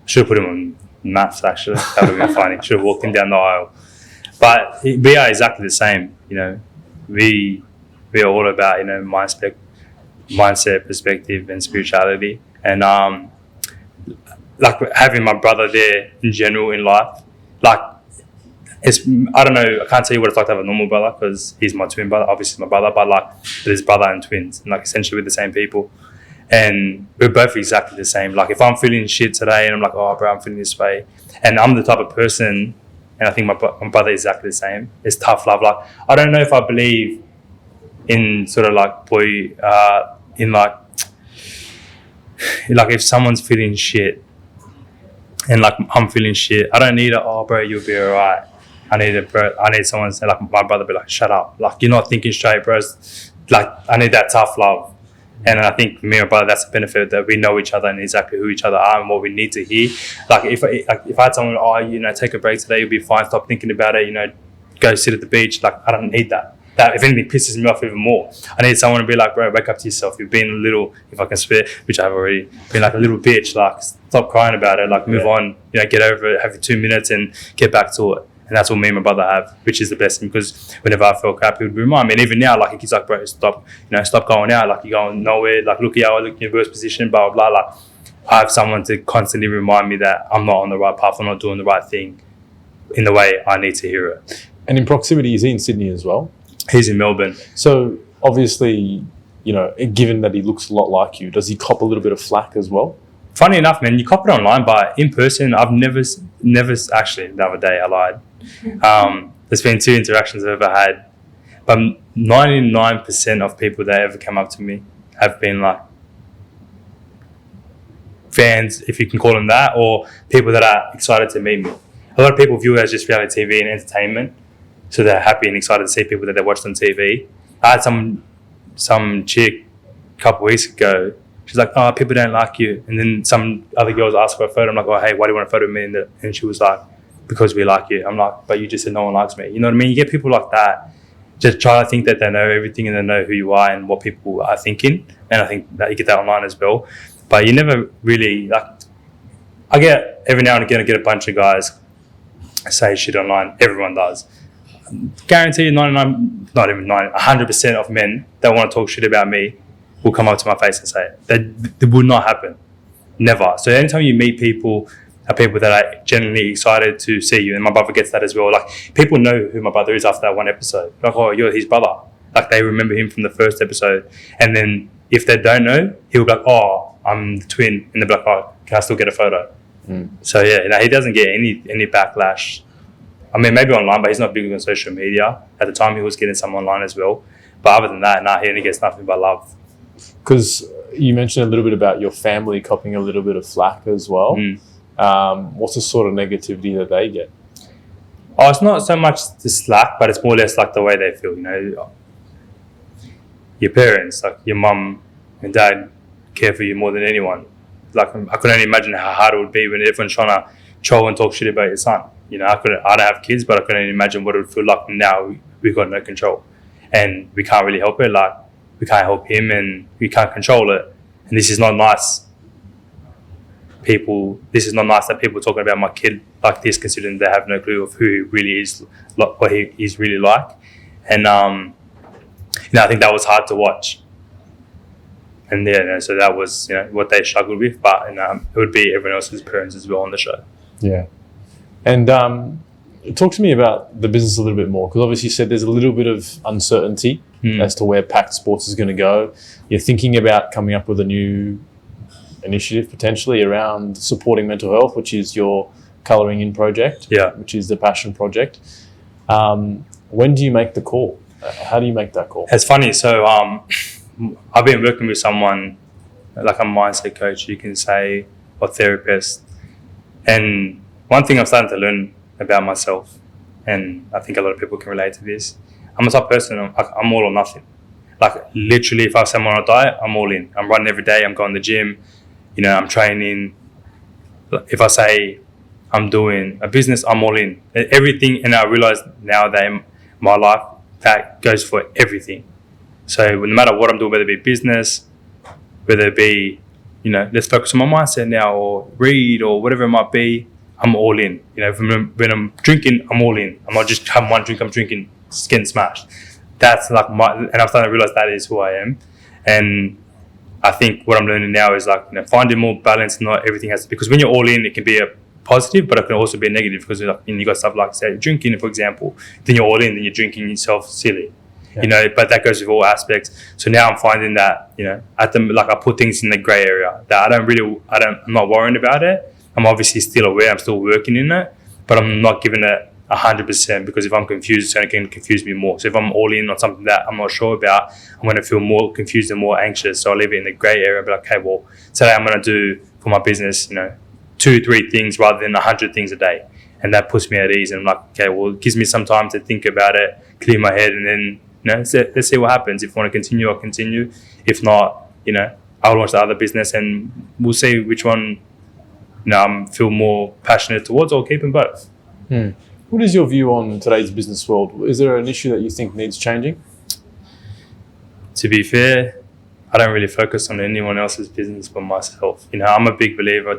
Should have put him on MAFS. Actually, that would have been funny. Should have walked him down the aisle. But we are exactly the same. You know, we are all about, you know, mindset, perspective, and spirituality, and like having my brother there in general in life, like it's, I don't know, I can't tell you what it's like to have a normal brother because he's my twin brother, obviously my brother, but like there's brother and twins, and like essentially we're the same people, and we're both exactly the same. Like if I'm feeling shit today and I'm like, oh bro, I'm feeling this way, and I'm the type of person, and I think my brother is exactly the same. It's tough love. Like I don't know if I believe in sort of like in like if someone's feeling shit and like I'm feeling shit, I don't need oh bro, you'll be alright. I need someone to say, like my brother, be like, shut up, like you're not thinking straight, bro. Like I need that tough love, and I think me and my brother, that's the benefit, that we know each other and exactly who each other are and what we need to hear. Like if I had someone, oh, you know, take a break today, you'll be fine. Stop thinking about it. You know, go sit at the beach. Like I don't need that. That if anything pisses me off even more. I need someone to be like, bro, wake up to yourself. You've been a little, if I can spit, which I have already, been like a little bitch. Like stop crying about it. Like move on. You know, get over it. Have your 2 minutes and get back to it. And that's what me and my brother have, which is the best thing, because whenever I feel crap, he would remind me. And even now, like he's like, bro, stop going out. Like you're going nowhere. Like look at how I look in your worst position. Blah blah blah. Like I have someone to constantly remind me that I'm not on the right path. I'm not doing the right thing in the way I need to hear it. And in proximity, is he in Sydney as well? He's in Melbourne. So obviously, you know, given that he looks a lot like you, does he cop a little bit of flack as well? Funny enough, man, you cop it online, but in person, I've never actually, the other day I lied. There's been 2 interactions I've ever had, but 99% of people that ever come up to me have been like fans, if you can call them that, or people that are excited to meet me. A lot of people view it as just reality TV and entertainment, so they're happy and excited to see people that they watched on TV. I had some chick a couple of weeks ago. She's like, oh, people don't like you. And then some other girls asked for a photo. I'm like, oh, hey, why do you want a photo of me? And she was like, because we like you. I'm like, but you just said no one likes me. You know what I mean? You get people like that just try to think that they know everything and they know who you are and what people are thinking. And I think that you get that online as well. But you never really, like, I get every now and again, I get a bunch of guys say shit online. Everyone does. Guarantee you 100% of men that want to talk shit about me will come up to my face and say it. That would not happen. Never. So anytime you meet people, are people that are genuinely excited to see you, and my brother gets that as well. Like, people know who my brother is after that one episode. Like, oh, you're his brother. Like, they remember him from the first episode. And then if they don't know, he'll be like, oh, I'm the twin. And they'll be like, oh, can I still get a photo? So yeah, he doesn't get any backlash. I mean, maybe online, but he's not big on social media. At the time, he was getting some online as well. But other than that, he only gets nothing but love. Because you mentioned a little bit about your family copping a little bit of flack as well. What's the sort of negativity that they get? Oh, it's not so much the slack, but it's more or less like the way they feel, you know. Your parents, like your mum and dad, care for you more than anyone. Like, I could only imagine how hard it would be when everyone's trying to troll and talk shit about your son. You know, I don't have kids, but I could only imagine what it would feel like now. We've got no control, and we can't really help it. Like, we can't help him, and we can't control it. And this is not nice. This is not nice that people are talking about my kid like this, considering they have no clue of who he really is, what he is really like. And I think that was hard to watch. And so that was what they struggled with. But it would be everyone else's parents as well on the show. Yeah. And talk to me about the business a little bit more, because obviously you said there's a little bit of uncertainty as to where PAKD Sports is going to go. You're thinking about coming up with a new initiative potentially around supporting mental health, which is your colouring in project, which is the passion project. When do you make the call? How do you make that call? It's funny. So I've been working with someone like a mindset coach, you can say, or therapist. And one thing I'm starting to learn about myself, and I think a lot of people can relate to this, I'm a type of person, I'm all or nothing. Like, literally, if I say I'm on a diet, I'm all in. I'm running every day, I'm going to the gym, I'm training. If I say I'm doing a business, I'm all in. Everything, and I realize now that in my life, that goes for everything. So no matter what I'm doing, whether it be business, whether it be, let's focus on my mindset now, or read, or whatever it might be, I'm all in. When I'm drinking, I'm all in. I'm not just having one drink, I'm drinking, it's getting smashed. That's like and I'm starting to realize that is who I am. And I think what I'm learning now is finding more balance. Not everything has to, because when you're all in, it can be a positive, but it can also be a negative, because you got stuff like, say, drinking, for example, then you're all in, then you're drinking yourself silly. Yeah. But that goes with all aspects. So now I'm finding that, I put things in the grey area that I'm not worrying about it. I'm obviously still aware, I'm still working in it, but I'm not giving it 100%, because if I'm confused, it can confuse me more. So if I'm all in on something that I'm not sure about, I'm going to feel more confused and more anxious. So I'll leave it in the grey area and be like, okay, well, today I'm going to do for my business, 2-3 things rather than 100 things a day. And that puts me at ease. And I'm like, okay, well, it gives me some time to think about it, clear my head, and then, let's see what happens. If I want to continue, I'll continue. If not, I'll launch the other business, and we'll see which one, I feel more passionate towards, or keep them both. What is your view on today's business world? Is there an issue that you think needs changing? To be fair, I don't really focus on anyone else's business but myself. I'm a big believer.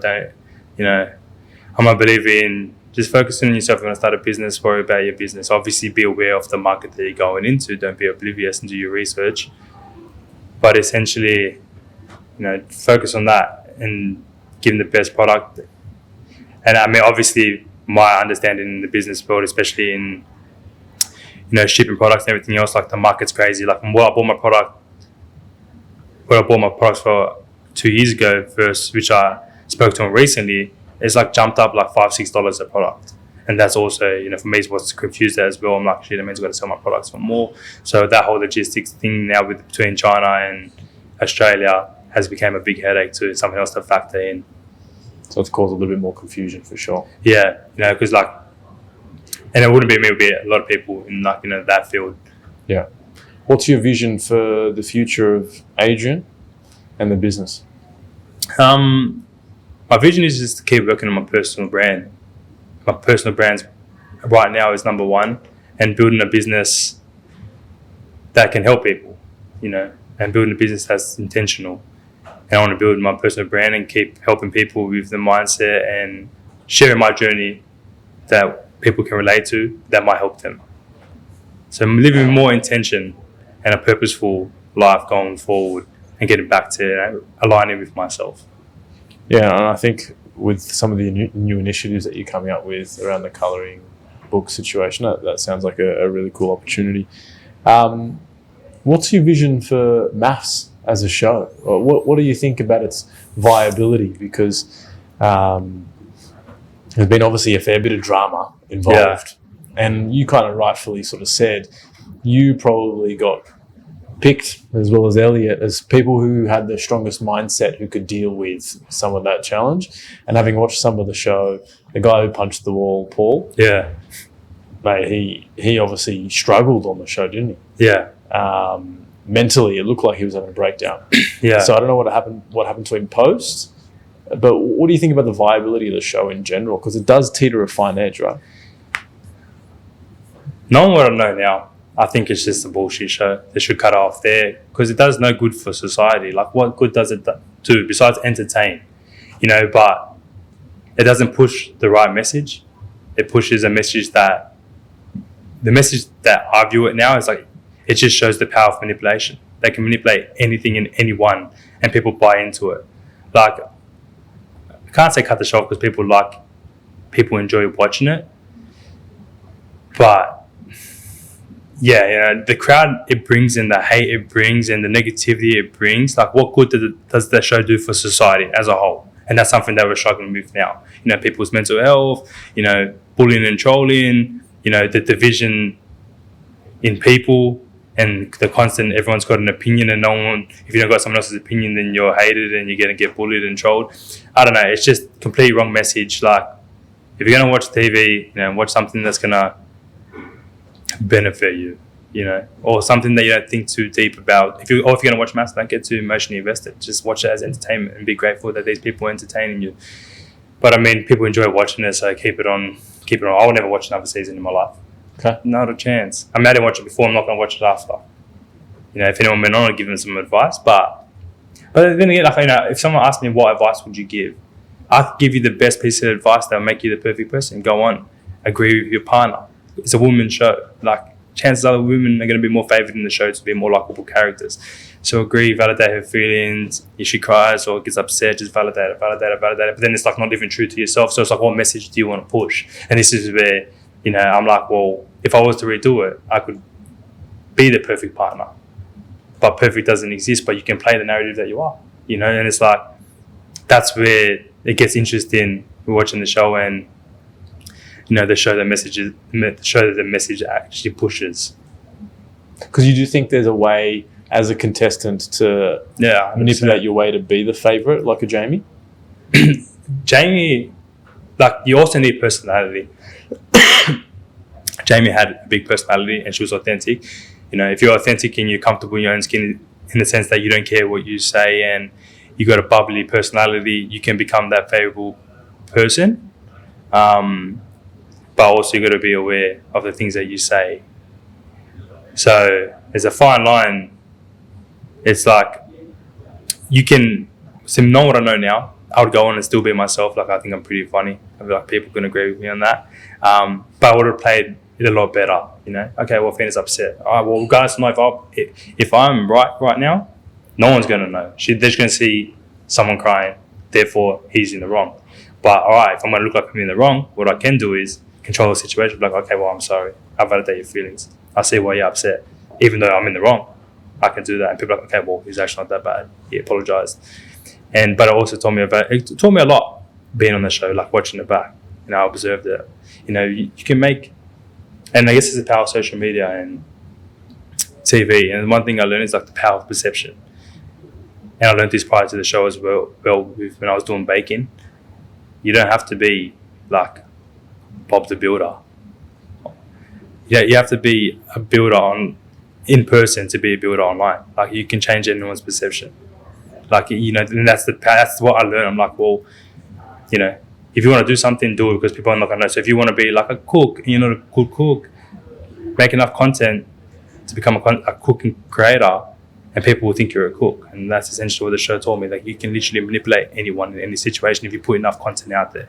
I'm a believer in just focusing on yourself. If you want to start a business, worry about your business. Obviously, be aware of the market that you're going into. Don't be oblivious and do your research. But essentially, focus on that and give them the best product. And I mean, obviously, my understanding in the business world, especially in shipping products and everything else, the market's crazy. What I bought my products for 2 years ago versus which I spoke to him recently, it's jumped up $5-6 a product. And that's also, for me, is what's confused as well. I'm like, shit, that means I've got to sell my products for more. So that whole logistics thing now between China and Australia has become a big headache too. Something else to factor in. So it's caused a little bit more confusion for sure. Yeah, because and it wouldn't be me, it would be a lot of people in that field. Yeah. What's your vision for the future of Adrian and the business? My vision is just to keep working on my personal brand. My personal brand right now is number one, and building a business that can help people, and building a business that's intentional. And I want to build my personal brand and keep helping people with the mindset and sharing my journey that people can relate to that might help them. So I'm living with more intention and a purposeful life going forward and getting back to aligning with myself. Yeah, and I think with some of the new initiatives that you're coming up with around the colouring book situation, that sounds like a really cool opportunity. What's your vision for MAFS as a show? What do you think about its viability? Because there's been obviously a fair bit of drama involved. Yeah. And you kind of rightfully sort of said you probably got picked, as well as Elliot, as people who had the strongest mindset, who could deal with some of that challenge. And having watched some of the show, the guy who punched the wall, Paul, mate, he obviously struggled on the show, didn't he? Yeah. Mentally, it looked like he was having a breakdown. Yeah. So I don't know what happened to him post, but what do you think about the viability of the show in general? Because it does teeter a fine edge, right? Knowing what I know now, I think it's just a bullshit show. They should cut it off there, because it does no good for society. What good does it do besides entertain? But it doesn't push the right message. It pushes a message that I view it now is it just shows the power of manipulation. They can manipulate anything and anyone, and people buy into it. I can't say cut the show, because people enjoy watching it. But the crowd it brings, and the hate it brings, and the negativity it brings, what good does the show do for society as a whole? And that's something that we're struggling with now. People's mental health, bullying and trolling, the division in people, and the constant, everyone's got an opinion, and no one, if you don't got someone else's opinion, then you're hated and you're going to get bullied and trolled. I don't know, it's just completely wrong message. If you're going to watch TV, watch something that's going to benefit you, or something that you don't think too deep about. If you're going to watch MAFS, don't get too emotionally invested. Just watch it as entertainment and be grateful that these people are entertaining you. But I mean, people enjoy watching it, so keep it on. I will never watch another season in my life. Okay. Not a chance. I mean, I didn't watch it before. I'm not going to watch it after. You know, if anyone went on, I'd give them some advice. But then again, like, you know, if someone asked me what advice would you give, I'd give you the best piece of advice that will make you the perfect person. Go on, agree with your partner. It's a women's show. Like, chances are the women are going to be more favoured in the show to be more likable characters. So agree, validate her feelings. If she cries or gets upset, just validate it. But then it's like not even true to yourself. So it's like, what message do you want to push? And this is where, you know, I'm like, well, if I was to redo it, I could be the perfect partner. But perfect doesn't exist, but you can play the narrative that you are, you know? And it's like, that's where it gets interesting watching the show and, you know, the show that the message actually pushes. Because you do think there's a way as a contestant to manipulate your way to be the favourite, like a Jamie? Jamie, like, you also need personality. Jamie had a big personality and she was authentic. You know, if you're authentic and you're comfortable in your own skin, in the sense that you don't care what you say and you got a bubbly personality, you can become that favourable person. But also you got to be aware of the things that you say. So there's a fine line. It's like, you can, so knowing what I know now, I would go on and still be myself. Like, I think I'm pretty funny. I feel like people can agree with me on that. But I would have played it a lot better, you know? Okay, well, Fina's upset. All right, well, guys, know if I'm right now, no one's going to know. They're just going to see someone crying, therefore he's in the wrong. But all right, if I'm going to look like I'm in the wrong, what I can do is control the situation. Be like, okay, well, I'm sorry. I validate your feelings. I see why you're upset. Even though I'm in the wrong, I can do that. And people are like, okay, well, he's actually not that bad. He apologized. But it also taught me a lot being on the show, like watching it back. You know, I observed it. You know, you can make, and I guess it's the power of social media and TV. And one thing I learned is like the power of perception. And I learned this prior to the show as well when I was doing baking. You don't have to be like Bob the Builder. Yeah, you have to be a builder in person to be a builder online. Like, you can change anyone's perception. Like, you know, and that's what I learned. I'm like, well, you know, if you want to do something, do it, because people are not going to know. So if you want to be like a cook and you're not a good cook, make enough content to become a cooking creator, and people will think you're a cook. And that's essentially what the show told me. Like, you can literally manipulate anyone in any situation if you put enough content out there.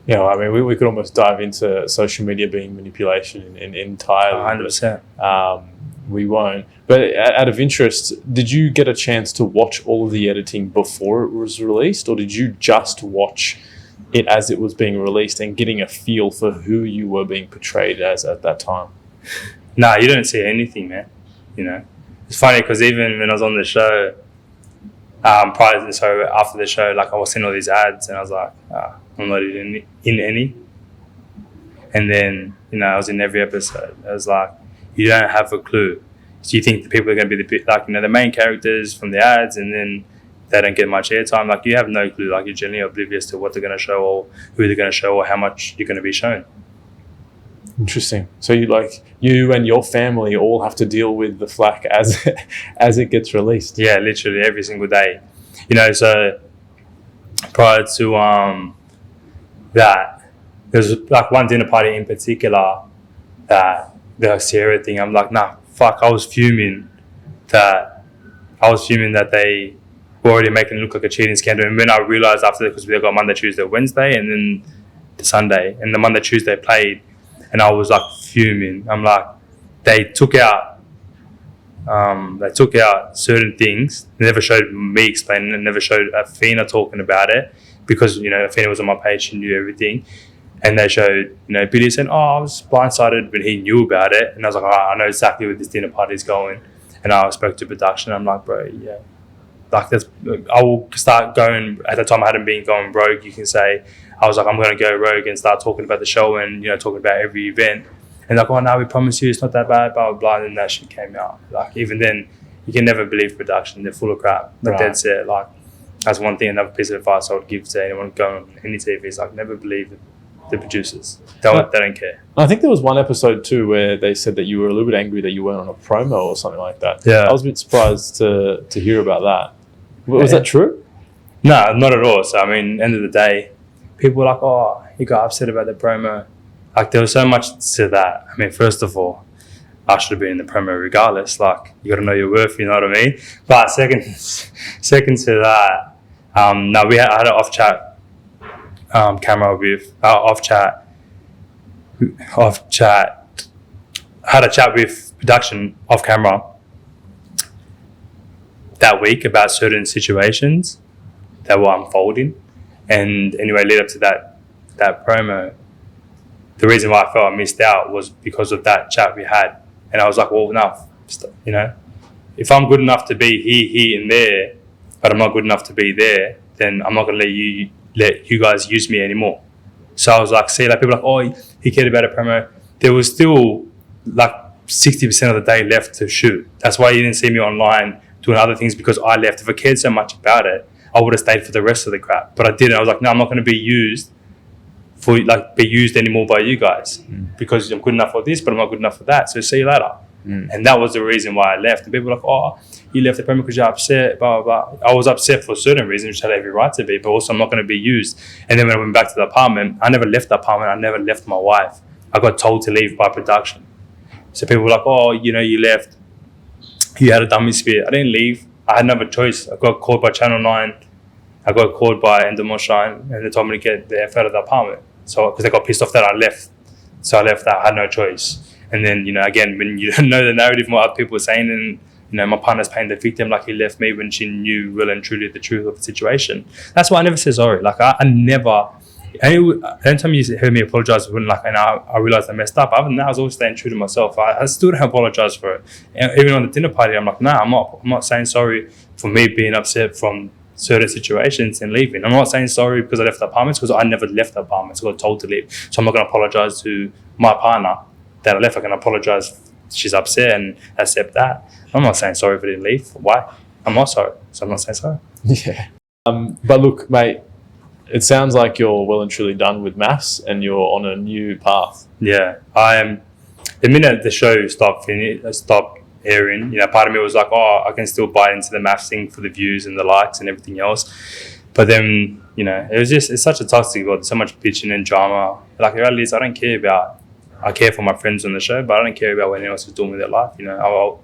Yeah, well, I mean, we could almost dive into social media being manipulation entirely. 100%. We won't. But out of interest, did you get a chance to watch all of the editing before it was released, or did you just watch it as it was being released and getting a feel for who you were being portrayed as at that time? Nah, you don't see anything, man. You know, it's funny because even when I was on the show, after the show, like, I was seeing all these ads and I was like, I'm not even in any. And then, you know, I was in every episode. I was like, you don't have a clue. So you think the people are going to be the main characters from the ads, and then they don't get much airtime. Like, you have no clue. Like, you're generally oblivious to what they're going to show or who they're going to show or how much you're going to be shown. Interesting. So you and your family all have to deal with the flack as it gets released. Yeah, literally every single day. You know, so prior to that, there's like one dinner party in particular that the Sierra thing. I'm like, nah, fuck. I was fuming that they were already making it look like a cheating scandal. And then I realized after that, because we got Monday, Tuesday, Wednesday, and then the Sunday, and the Monday, Tuesday played. And I was like fuming. I'm like, they took out certain things. They never showed me explaining it. Never showed Fina talking about it, because, you know, Fina was on my page. She knew everything. And they showed, you know, Billy saying, I was blindsided when he knew about it. And I was like, I know exactly where this dinner party is going. And I spoke to production. I'm like, bro, yeah. Like, I will start going, at the time I hadn't been going rogue, you can say. I was like, I'm going to go rogue and start talking about the show and, you know, talking about every event. And like, oh, no, we promise you it's not that bad, blah, blah, blah. And then that shit came out. Like, even then, you can never believe production. They're full of crap. Like, right. That's it. Like, that's one thing, another piece of advice I would give to anyone going on any TV is, like, never believe the producers. They don't care. I think there was one episode too where they said that you were a little bit angry that you weren't on a promo or something like that. Yeah. I was a bit surprised to hear about that. Was that true? No, not at all. So, I mean, end of the day, people were like, oh, you got upset about the promo. Like, there was so much to that. I mean, first of all, I should have been in the promo regardless. Like, you got to know your worth, you know what I mean? But second to that, I had an off-chat camera with, off-chat, had a chat with production off-camera that week about certain situations that were unfolding. And anyway, lead up to that promo, the reason why I felt I missed out was because of that chat we had. And I was like, well, no, you know, if I'm good enough to be here, and there, but I'm not good enough to be there, then I'm not going to let you guys use me anymore. So I was like, see, like people are like, oh, he cared about a promo. There was still like 60% of the day left to shoot. That's why you didn't see me online doing other things, because I left. If I cared so much about it, I would have stayed for the rest of the crap. But I didn't. I was like, no, I'm not going to be used anymore by you guys because I'm good enough for this, but I'm not good enough for that. So see you later. And that was the reason why I left. And people were like, oh, you left the promo because you're upset, blah, blah, blah. I was upset for certain reasons, which I had every right to be, but also I'm not going to be used. And then when I went back to the apartment, I never left the apartment. I never left my wife. I got told to leave by production. So people were like, oh, you know, you left. You had a dummy spear. I didn't leave. I had another choice. I got called by Channel 9. I got called by Endemol Shine, and they told me to get the F out of the apartment. So, because they got pissed off that I left. So I left that. I had no choice. And then, you know, again, when you don't know the narrative, what other people were saying, and, you know, my partner's playing the victim like he left me when she knew well and truly the truth of the situation. That's why I never say sorry. Like, I never, anytime you heard me apologize, when like, and I realized I messed up, other than that, I was always staying true to myself. I still don't apologize for it. And even on the dinner party, I'm like, nah, I'm not saying sorry for me being upset from certain situations and leaving. I'm not saying sorry because I left the apartments, because I never left the apartments. I got told to leave. So I'm not going to apologize to my partner that I left. I can apologize. She's upset and accept that. I'm not saying sorry if I didn't leave. Why? I'm not sorry. So I'm not saying sorry. Yeah. But look, mate, it sounds like you're well and truly done with MAFS and you're on a new path. Yeah, I am. The minute the show stopped airing, you know, part of me was like, oh, I can still buy into the MAFS thing for the views and the likes and everything else. But then, you know, it's such a toxic world. There's so much bitching and drama. Like, the reality is, I care for my friends on the show, but I don't care about what anyone else is doing with their life. You know,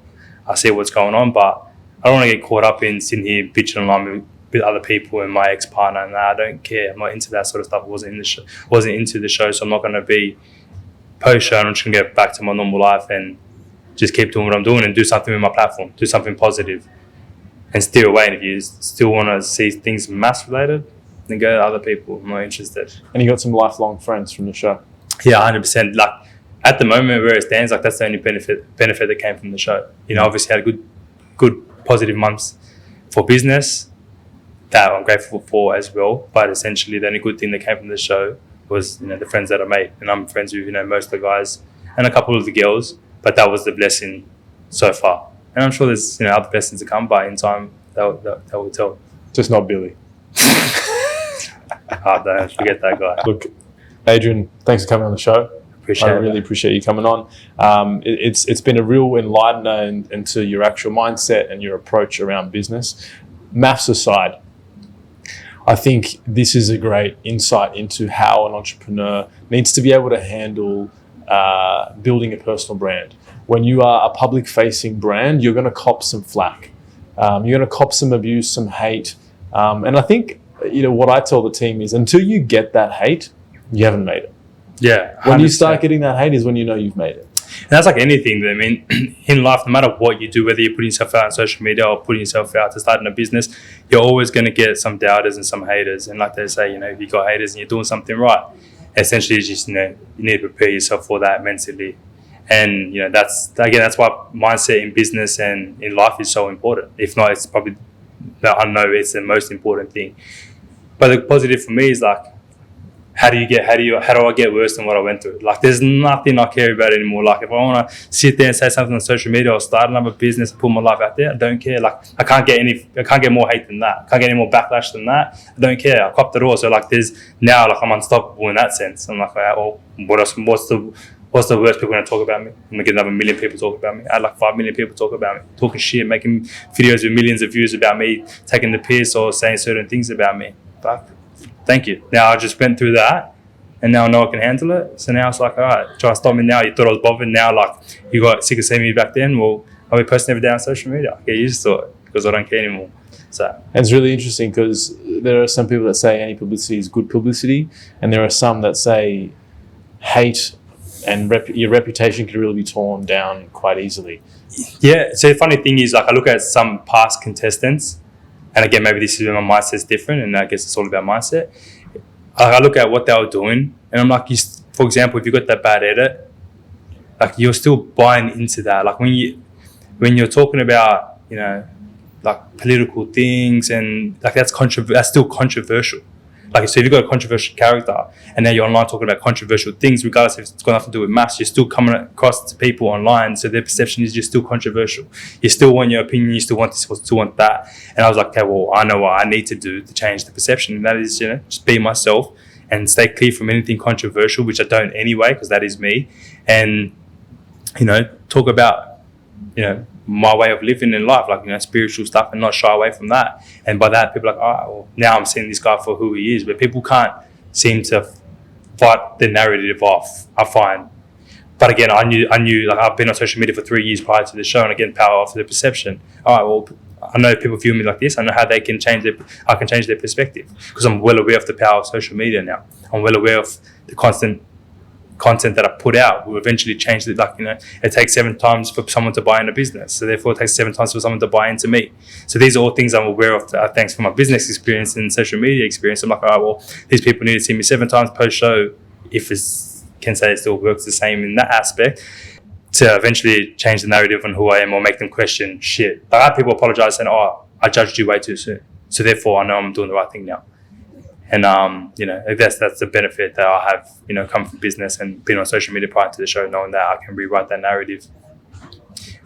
I see what's going on, but I don't want to get caught up in sitting here bitching online with other people and my ex-partner. And I don't care. I'm not into that sort of stuff. I wasn't into the show, so I'm not going to be post-show. I'm just going to get back to my normal life and just keep doing what I'm doing and do something with my platform, do something positive, and steer away. And if you still want to see things MAFS related, then go to other people. I'm not interested. And you got some lifelong friends from the show. Yeah, 100%. Like, at the moment where it stands, like, that's the only benefit that came from the show. You know, obviously had good positive months for business that I'm grateful for as well. But essentially, the only good thing that came from the show was, you know, the friends that I made, and I'm friends with, you know, most of the guys and a couple of the girls. But that was the blessing so far, and I'm sure there's, you know, other blessings to come by in time that will tell. Just not Billy. Don't forget that guy. Look, Adrian, thanks for coming on the show. I really appreciate you coming on. It's been a real enlightener into your actual mindset and your approach around business. MAFS aside, I think this is a great insight into how an entrepreneur needs to be able to handle building a personal brand. When you are a public-facing brand, you're going to cop some flack. You're going to cop some abuse, some hate. And I think, you know, what I tell the team is, until you get that hate, you haven't made it. Yeah. 100%. When you start getting that hate is when you know you've made it. And that's like anything. I mean, in life, no matter what you do, whether you're putting yourself out on social media or putting yourself out to starting a business, you're always going to get some doubters and some haters. And like they say, you know, if you got haters and you're doing something right, essentially it's just, you know, you need to prepare yourself for that mentally. And, you know, that's why mindset in business and in life is so important. If not, it's probably, I know it's the most important thing. But the positive for me is like, how do I get worse than what I went through? Like, there's nothing I care about anymore. Like, if I want to sit there and say something on social media or start another business and put my life out there, I don't care. Like, I can't get more hate than that. I can't get any more backlash than that. I don't care. I copped it all. So like, I'm unstoppable in that sense. I'm like, well, what's the worst people going to talk about me? I'm going to get another 1 million people talk about me. I had like 5 million people talk about me, talking shit, making videos with millions of views about me, taking the piss or saying certain things about me. But thank you. Now I just went through that, and now I know I can handle it. So now it's like, all right, try to stop me now. You thought I was bothered. Now, like, you got sick of seeing me back then. Well, I'll be posting every day on social media. I get used to it because I don't care anymore. So, and it's really interesting because there are some people that say any publicity is good publicity, and there are some that say hate and your reputation could really be torn down quite easily. Yeah. So the funny thing is, like, I look at some past contestants, and again, maybe this is where my mindset's different, and I guess it's all about mindset. I look at what they were doing, and I'm like, for example, if you got that bad edit, like, you're still buying into that. Like, when you're talking about, you know, like political things, and like that's still controversial. Like, so if you've got a controversial character and now you're online talking about controversial things, regardless if it's got nothing to do with MAFS, you're still coming across to people online, so their perception is you're still controversial. You still want your opinion, you still want this, still want that. And I was like, okay, well, I know what I need to do to change the perception, and that is, you know, just be myself and stay clear from anything controversial, which I don't anyway, because that is me. And, you know, talk about, you know, my way of living in life, like, you know, spiritual stuff, and not shy away from that. And by that, people are like, all right, well, now I'm seeing this guy for who he is. But people can't seem to fight the narrative off, I find. But again, I knew, like, I've been on social media for 3 years prior to the show, and again, power off the perception. All right, well, I know people view me like this. I know how they can I can change their perspective, because I'm well aware of the power of social media now. I'm well aware of the constant content that I put out will eventually change it. Like, you know, it takes 7 times for someone to buy in a business, so therefore it takes 7 times for someone to buy into me. So these are all things I'm aware of, thanks for my business experience and social media experience. I'm like, all right, well, these people need to see me 7 times post show, if can say it still works the same in that aspect, to eventually change the narrative on who I am, or make them question shit. Like, I had people apologize saying, oh, I judged you way too soon, so therefore I know I'm doing the right thing now. And, you know, that's the benefit that I have, you know, come from business and being on social media prior to the show, knowing that I can rewrite that narrative.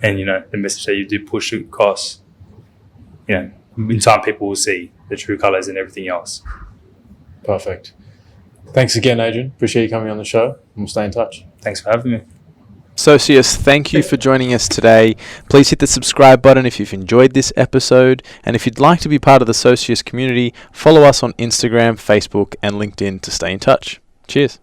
And, you know, the message that you do push across, you know, in time people will see the true colours and everything else. Perfect. Thanks again, Adrian. Appreciate you coming on the show. We'll stay in touch. Thanks for having me. Socius, thank you for joining us today. Please hit the subscribe button if you've enjoyed this episode, and if you'd like to be part of the Socius community, follow us on Instagram, Facebook, and LinkedIn to stay in touch. Cheers.